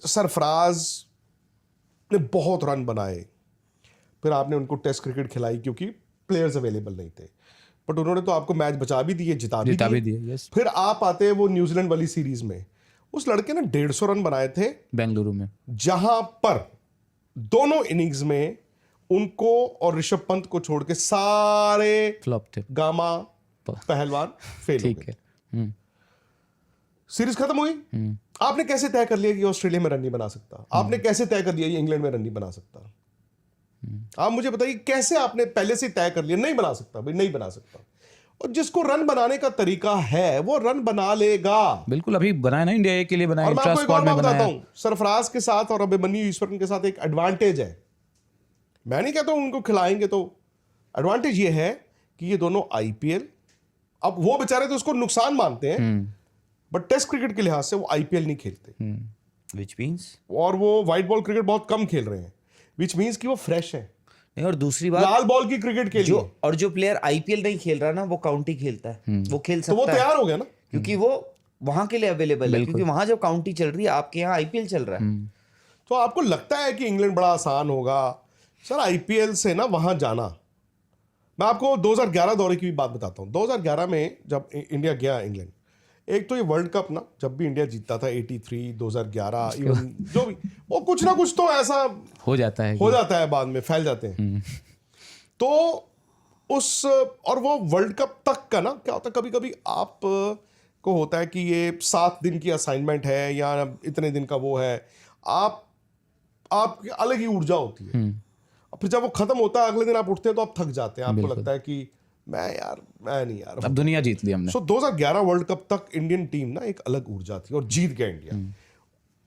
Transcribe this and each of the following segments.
सरफराज ने बहुत रन बनाए, फिर आपने उनको टेस्ट क्रिकेट खिलाई क्योंकि प्लेयर्स अवेलेबल नहीं थे, बट उन्होंने तो आपको मैच बचा भी दिए, जिता भी दिए। यस। फिर आप आते हैं वो न्यूजीलैंड वाली सीरीज में, उस लड़के ने 150 रन बनाए थे बेंगलुरु में, जहां पर दोनों इनिंग्स में उनको और ऋषभ पंत को छोड़ के सारे फ्लॉप थे, गामा पहलवान फेल हो गए। सीरीज खत्म हुई। आपने कैसे तय कर लिया कि ऑस्ट्रेलिया में रन नहीं बना सकता? आपने कैसे तय कर लिया कि इंग्लैंड में रन नहीं बना सकता? आप मुझे बताइए कैसे आपने पहले से तय कर लिया नहीं बना सकता, भाई नहीं बना सकता। और जिसको रन बनाने का तरीका है वो रन बना लेगा। बिल्कुल, अभी बनाया ना इंडिया ए के लिए बनाया, और मैं इंट्रा आपको एक स्क्वाड और में बात बताता बनाया। हूं, सरफराज के साथ और अभिमन्यु ईश्वरन के साथ एक एडवांटेज है। मैं नहीं कहता हूं उनको खिलाएंगे, तो एडवांटेज ये है कि ये दोनों आईपीएल, अब वो बेचारे तो उसको नुकसान मानते हैं, बट टेस्ट क्रिकेट के लिहाज से वो आईपीएल नहीं खेलते, विच मीन्स, और वो व्हाइट बॉल क्रिकेट बहुत कम खेल रहे हैं, विच मीन्स कि वो फ्रेश है। और दूसरी बात, लाल बॉल की क्रिकेट के लिए और जो प्लेयर आईपीएल नहीं खेल रहा ना, वो काउंटी खेलता है, वो खेल सकता तो वो है, तैयार हो गया ना, क्योंकि वो वहां के लिए अवेलेबल है, क्योंकि वहां जब काउंटी चल रही है, आपके यहाँ आईपीएल चल रहा है। तो आपको लगता है कि इंग्लैंड बड़ा आसान होगा? सर आईपीएल से ना वहां जाना, मैं आपको 2011 दौरे की भी बात बताता हूं। 2011 में जब इंडिया गया इंग्लैंड, एक तो ये वर्ल्ड कप ना, जब भी इंडिया जीतता था 83, 2011, इवन जो भी, वो कुछ ना कुछ तो ऐसा हो जाता है बाद में फैल जाते हैं। तो उस, और वो वर्ल्ड कप तक का ना क्या होता है, कभी कभी आप को होता है कि ये 7 दिन की असाइनमेंट है या इतने दिन का वो है, आपकी अलग ही ऊर्जा होती है। और फिर जब वो खत्म होता है, अगले दिन आप उठते हैं तो आप थक जाते हैं, आपको लगता है कि मैं नहीं यार, अब दुनिया जीत ली हमने। 2011 वर्ल्ड कप तक इंडियन टीम ना एक अलग ऊर्जा थी और जीत गया इंडिया।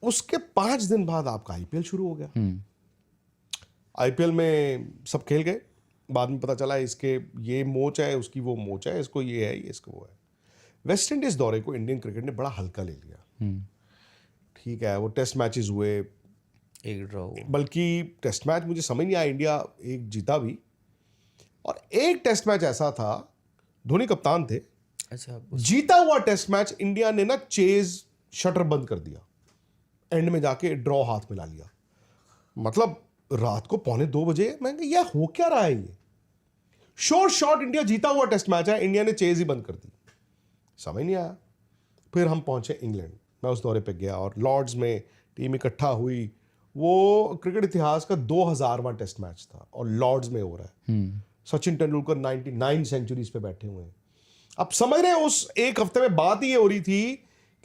उसके 5 दिन बाद आपका आईपीएल शुरू हो गया। आईपीएल में सब खेल गए, बाद में पता चला इसके ये मोच है, उसकी वो मोच है, इसको ये है, ये इसको वो है। वेस्ट इंडीज दौरे को इंडियन क्रिकेट ने बड़ा हल्का ले लिया। ठीक है, वो टेस्ट मैचेस हुए, एक ड्रॉ हुआ, बल्कि टेस्ट मैच मुझे समझ नहीं आया, इंडिया एक जीता भी, और एक टेस्ट मैच ऐसा था, धोनी कप्तान थे, अच्छा, जीता हुआ टेस्ट मैच इंडिया ने ना चेज शटर बंद कर दिया, एंड में जाके ड्रॉ हाथ में ला लिया। मतलब रात को 1:45 बजे, मैं कहा यह हो क्या रहा है? ये शॉर्ट इंडिया जीता हुआ टेस्ट मैच है, इंडिया ने चेज ही बंद कर दी, समझ नहीं आया। फिर हम पहुंचे इंग्लैंड, मैं उस दौरे पे गया और लॉर्ड्स में टीम इकट्ठा हुई। वो क्रिकेट इतिहास का 2000वां टेस्ट मैच था और लॉर्ड्स में हो रहा है। सचिन तेंदुलकर 99 सेंचुरीज पे बैठे हुए हैं। अब समझ रहे हैं, उस एक हफ्ते में बात ही ये हो रही थी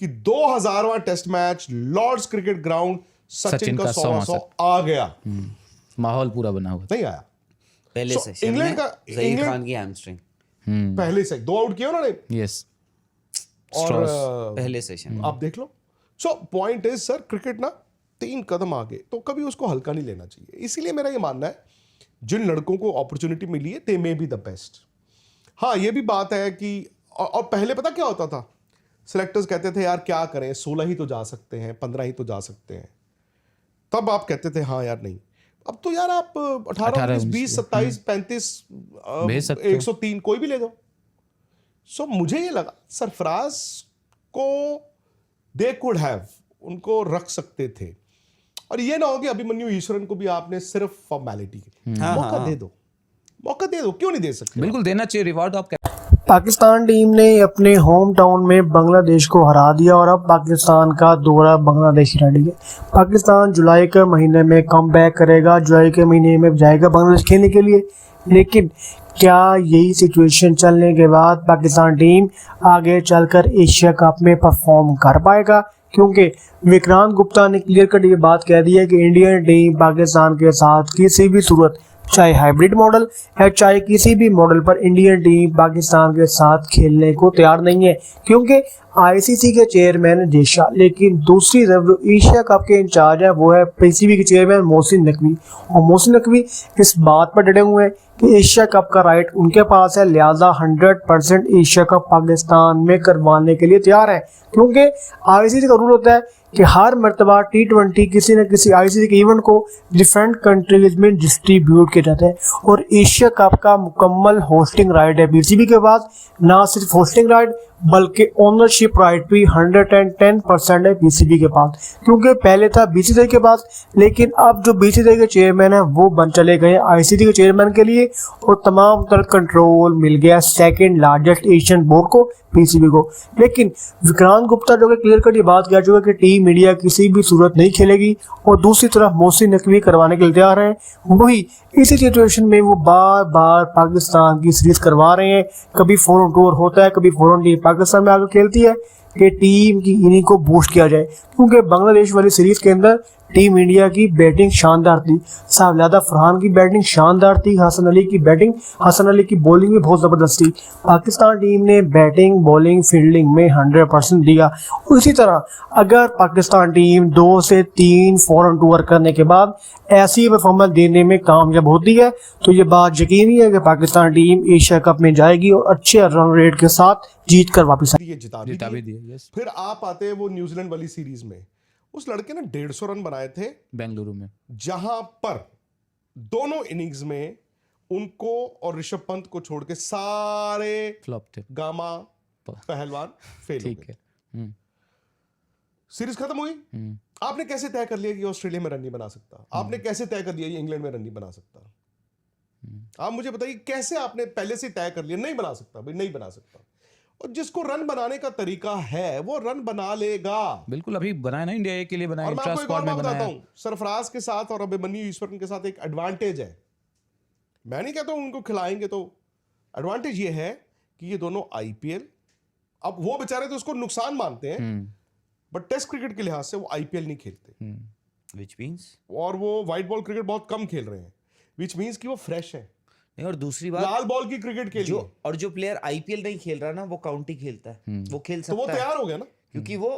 कि 2000वां test match Lord's cricket ground, Sachin का 100 आ गया। माहौल पूरा बना हुआ नहीं आया पहले सेशन इंग्लैंड का, ज़हीर खान की हैमस्ट्रिंग पहले से 2 आउट किए उन्होंने। यस, और पहले सेशन आप देख लो। So point is sir, cricket ना 3 कदम आगे, तो कभी उसको हल्का नहीं लेना चाहिए। इसीलिए मेरा ये मानना है, जिन लड़कों को अपॉर्चुनिटी मिली है, दे मे बी द बेस्ट। हाँ, ये भी बात है कि और पहले पता क्या होता था, सिलेक्टर्स कहते थे यार क्या करें, 16 ही तो जा सकते हैं, 15 ही तो जा सकते हैं। तब आप कहते थे हाँ यार नहीं, अब तो यार आप 18, 19, 20, 27, 35, 103 कोई भी ले जाओ। सो मुझे ये लगा सरफराज को दे कुड हैव, उनको रख सकते थे। और ये ना हो कि अभिमन्यु ईश्वरन को भी आपने सिर्फ फॉर्मेलिटी मौका दे दो, क्यों नहीं दे सकते? बिल्कुल देना चाहिए, रिवॉर्ड आप। पाकिस्तान टीम ने अपने होम टाउन में बांग्लादेश को हरा दिया और अब पाकिस्तान का दौरा बांग्लादेश रेडी है। पाकिस्तान जुलाई के महीने में कमबैक करेगा, जुलाई के महीने में जाएगा बांग्लादेश खेलने के लिए। लेकिन क्या यही सिचुएशन चलने के बाद पाकिस्तान टीम आगे चलकर एशिया कप में परफॉर्म कर पाएगा? क्योंकि विक्रांत गुप्ता ने क्लियर कट ये बात कह दी है कि इंडियन टीम पाकिस्तान के साथ किसी भी सूरत, चाहे हाइब्रिड मॉडल है चाहे किसी भी मॉडल पर, इंडियन टीम पाकिस्तान के साथ खेलने को तैयार नहीं है। क्योंकि आईसीसी के चेयरमैन जेशा, लेकिन दूसरी तरफ जो एशिया कप के इंचार्ज है वो है पीसीबी के चेयरमैन मोहसिन नकवी। और मोहसिन नकवी इस बात पर डटे हुए हैं कि एशिया कप का राइट उनके पास है, लिहाजा 100% एशिया कप पाकिस्तान में करवाने के लिए तैयार है। क्योंकि आईसीसी का रूल होता है कि हर मरतबा T20 किसी न किसी आईसीसी के इवेंट को डिफरेंट कंट्रीज में डिस्ट्रीब्यूट किया जाता है और एशिया कप का मुकम्मल होस्टिंग राइट है बीसीबी के पास। ना सिर्फ होस्टिंग राइट बल्कि ओनरशिप राइट भी 110% है बीसीबी के पास, क्योंकि पहले था बीसीसीआई के पास, लेकिन अब जो बीसीसीआई के चेयरमैन है वो बन चले गए आईसीसी के चेयरमैन के लिए और तमाम तरह कंट्रोल मिल गया सेकंड लार्जेस्ट एशियन बोर्ड को, बीसीबी को। लेकिन विक्रांत गुप्ता जो कि क्लियर कट ये बात कह चुका है कि टीम इंडिया किसी भी सूरत नहीं खेलेगी और दूसरी तरफ मोहसिन नकवी करवाने के लिए तैयार है। वही इसी सिचुएशन में वो बार बार पाकिस्तान की सीरीज करवा रहे हैं, कभी फॉरेन टूर होता है, कभी फॉरेन टीम पाकिस्तान में आकर खेलती है कि टीम की इनिंग को बूस्ट किया जाए, क्योंकि बांग्लादेश वाली सीरीज के अंदर टीम इंडिया की बैटिंग शानदार थी, साहब फरहान की बैटिंग शानदार थी, हसन अली की बॉलिंग भी बहुत ज़बरदस्त थी। पाकिस्तान टीम ने बैटिंग बॉलिंग फील्डिंग में 100% दिया। उसी तरह अगर पाकिस्तान टीम 2 से 3 फॉरेन टूर करने के बाद ऐसी परफॉर्मेंस देने में कामयाब होती है तो ये बात यकीनी है कि पाकिस्तान टीम एशिया कप में जाएगी और अच्छे रन रेट के साथ जीत कर वापस ये जिता भी दिए। दिए। यस, फिर आप आते हैं वो न्यूजीलैंड वाली सीरीज में, उस लड़के ने 150 रन बनाए थे बेंगलुरु में, जहां पर दोनों इनिंग्स में उनको और ऋषभ पंत को छोड़ के सारे फ्लॉप थे। गामा पहलवान फेल हो ठीक गए। है। सीरीज खत्म हुई। आपने कैसे तय कर लिया कि ऑस्ट्रेलिया में रन नहीं बना सकता? आपने कैसे तय कर लिया कि इंग्लैंड में रन नहीं बना सकता? आप मुझे बताइए कैसे आपने पहले से तय कर लिया नहीं बना सकता, भाई नहीं बना सकता। और जिसको रन बनाने का तरीका है वो रन बना लेगा। बिल्कुल, अभी बनाया ना इंडिया ए के लिए बनाया, और मैं इंट्रा आपको एक और स्क्वाड बात में बताता बनाया। हूं, सरफराज के साथ और अभिमन्यु ईश्वरन के साथ एक एडवांटेज है। मैं नहीं कहता हूं उनको खिलाएंगे, तो एडवांटेज ये है कि ये दोनों आईपीएल, अब वो बेचारे तो उसको नुकसान मानते हैं, बट टेस्ट क्रिकेट के लिहाज से वो आईपीएल नहीं खेलते, विच मीन्स, और वो व्हाइट बॉल क्रिकेट बहुत कम खेल रहे हैं, विच मीन्स कि वो फ्रेश है नहीं। और दूसरी बात, लाल बॉल की क्रिकेट के लिए। और जो प्लेयर आईपीएल नहीं खेल रहा ना वो काउंटी खेलता है, वो खेल तो वो सकता है तैयार हो गया ना, क्योंकि वो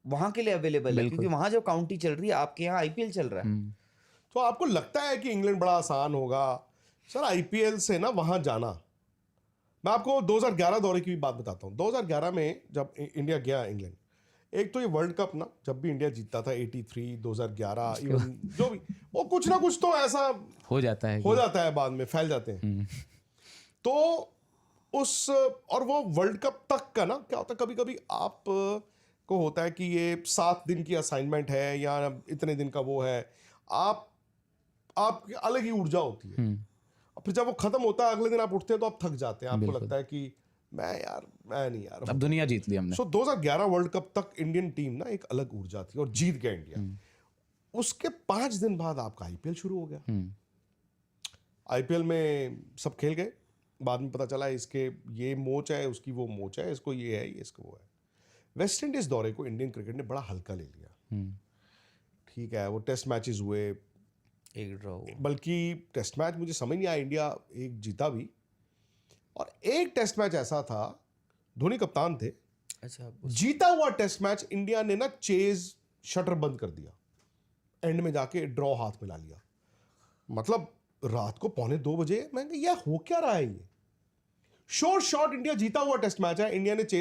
वहां के लिए अवेलेबल है, क्योंकि वहां जो काउंटी चल रही है आपके यहाँ आईपीएल चल रहा है। तो आपको लगता है कि इंग्लैंड बड़ा आसान होगा? सर आईपीएल से ना वहां जाना, मैं आपको 2011 दौरे की भी बात बताता हूं। 2011 में जब इंडिया गया इंग्लैंड, एक तो ये वर्ल्ड कप ना जब भी इंडिया जीतता था 83, 2011, इवन जो भी, वो कुछ ना कुछ तो ऐसा हो जाता है बाद में फैल जाते हैं। तो उस, और वो वर्ल्ड कप तक का ना क्या होता है, कभी कभी आप को होता है कि ये 7 दिन की असाइनमेंट है या इतने दिन का वो है, आप अलग ही ऊर्जा होती है। और फिर जब वो खत्म होता है अगले दिन आप उठते हैं तो आप थक जाते हैं, आपको लगता है कि मैं नहीं यार, अब दुनिया जीत ली हमने। सो 2011 वर्ल्ड कप तक इंडियन टीम ना एक अलग ऊर्जा थी और जीत गया इंडिया। उसके 5 दिन बाद आपका आईपीएल शुरू हो गया। आईपीएल में सब खेल गए, बाद में पता चला इसके ये मोच है, उसकी वो मोच है, इसको ये है, ये इसको वो है। वेस्ट इंडीज दौरे को इंडियन क्रिकेट ने बड़ा हल्का ले लिया। ठीक है, वो टेस्ट मैचेस हुए, एक ड्रॉ, बल्कि टेस्ट मैच मुझे समझ नहीं आया, इंडिया एक जीता भी, और एक टेस्ट मैच ऐसा था, धोनी कप्तान थे, अच्छा, जीता हुआ टेस्ट मैच इंडिया ने ना चेज शटर बंद कर दिया, एंड में जाके ड्रॉ हाथ मिला लिया। मतलब रात को 1:45 बजे, मैं यार हो क्या रहा है ये? शॉर्ट इंडिया जीता हुआ टेस्ट मैच है, इंडिया ने चेज